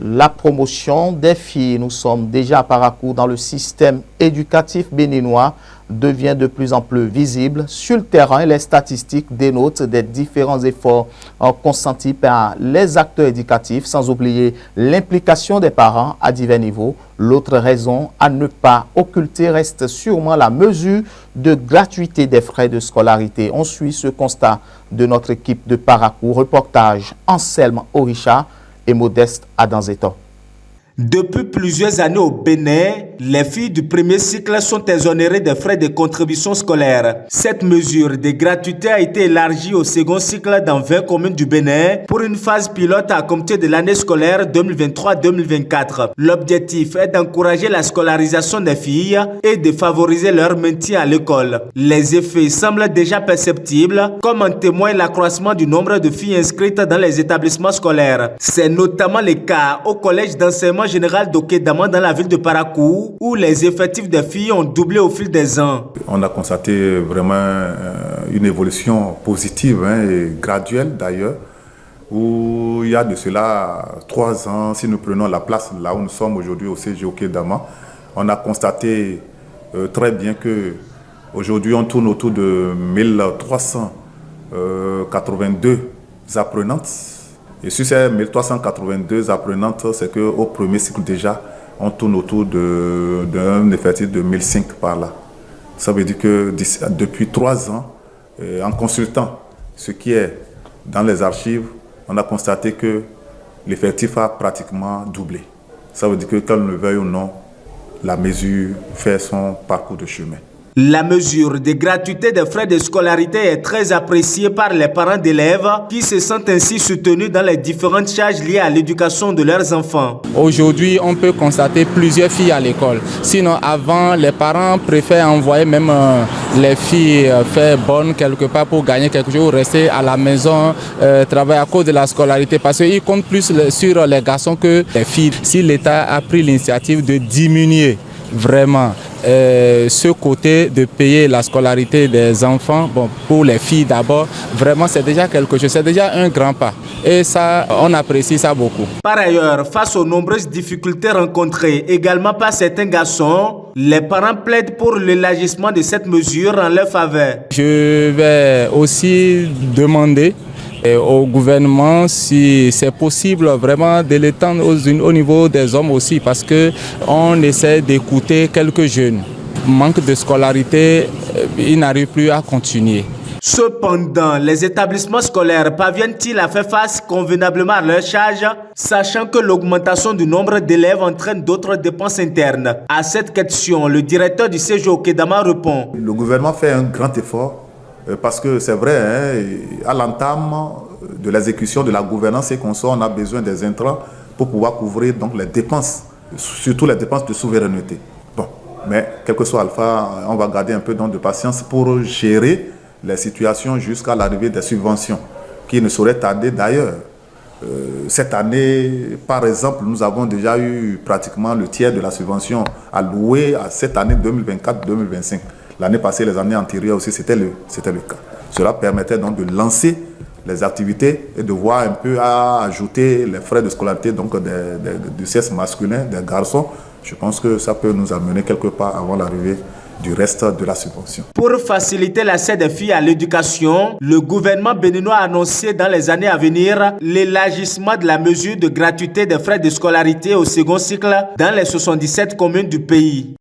la promotion des filles. Nous sommes déjà à Parakou dans le système éducatif béninois devient de plus en plus visible sur le terrain. Les statistiques dénotent des différents efforts consentis par les acteurs éducatifs, sans oublier l'implication des parents à divers niveaux. L'autre raison à ne pas occulter reste sûrement la mesure de gratuité des frais de scolarité. On suit ce constat de notre équipe de Parakou. Reportage Anselme Orisha et Modeste Adanzeto. Depuis plusieurs années au Bénin, les filles du premier cycle sont exonérées des frais de contribution scolaire. Cette mesure de gratuité a été élargie au second cycle dans 20 communes du Bénin pour une phase pilote à compter de l'année scolaire 2023-2024. L'objectif est d'encourager la scolarisation des filles et de favoriser leur maintien à l'école. Les effets semblent déjà perceptibles, comme en témoigne l'accroissement du nombre de filles inscrites dans les établissements scolaires. C'est notamment le cas au collège d'enseignement général d'Okédama dans la ville de Parakou, où les effectifs des filles ont doublé au fil des ans. On a constaté vraiment une évolution positive et graduelle d'ailleurs, où il y a de cela 3 ans, si nous prenons la place là où nous sommes aujourd'hui au CG Okédama, on a constaté très bien que aujourd'hui on tourne autour de 1382 apprenantes. Et sur ces 1382 apprenantes, c'est qu'au premier cycle déjà, on tourne autour d'un effectif de 1005 par là. Ça veut dire que depuis 3 ans, en consultant ce qui est dans les archives, on a constaté que l'effectif a pratiquement doublé. Ça veut dire que, qu'on le veuille ou non, la mesure fait son parcours de chemin. La mesure de gratuité des frais de scolarité est très appréciée par les parents d'élèves qui se sentent ainsi soutenus dans les différentes charges liées à l'éducation de leurs enfants. Aujourd'hui, on peut constater plusieurs filles à l'école. Sinon, avant, les parents préfèrent envoyer même les filles faire bonne quelque part pour gagner quelque chose, rester à la maison, travailler à cause de la scolarité. Parce qu'ils comptent plus sur les garçons que les filles. Si l'État a pris l'initiative de diminuer vraiment ce côté de payer la scolarité des enfants, bon, pour les filles d'abord, vraiment c'est déjà quelque chose, c'est déjà un grand pas. Et ça, on apprécie ça beaucoup. Par ailleurs, face aux nombreuses difficultés rencontrées également par certains garçons, les parents plaident pour l'élargissement de cette mesure en leur faveur. Je vais aussi demander au gouvernement si c'est possible vraiment de l'étendre au niveau des hommes aussi, parce qu'on essaie d'écouter quelques jeunes. Manque de scolarité, ils n'arrivent plus à continuer. Cependant, les établissements scolaires parviennent-ils à faire face convenablement à leurs charges, sachant que l'augmentation du nombre d'élèves entraîne d'autres dépenses internes? À cette question, le directeur du CG Okédama répond. Le gouvernement fait un grand effort. Parce que c'est vrai, à l'entame de l'exécution de la gouvernance et qu'on on a besoin des intrants pour pouvoir couvrir donc, les dépenses, surtout les dépenses de souveraineté. Bon, mais quel que soit Alpha, on va garder un peu de patience pour gérer les situations jusqu'à l'arrivée des subventions, qui ne sauraient tarder d'ailleurs. Cette année, par exemple, nous avons déjà eu pratiquement le tiers de la subvention allouée à cette année 2024-2025. L'année passée, les années antérieures aussi, c'était le cas. Cela permettait donc de lancer les activités et de voir un peu à ajouter les frais de scolarité donc du sexe masculin, des garçons. Je pense que ça peut nous amener quelque part avant l'arrivée du reste de la subvention. Pour faciliter l'accès des filles à l'éducation, le gouvernement béninois a annoncé dans les années à venir l'élargissement de la mesure de gratuité des frais de scolarité au second cycle dans les 77 communes du pays.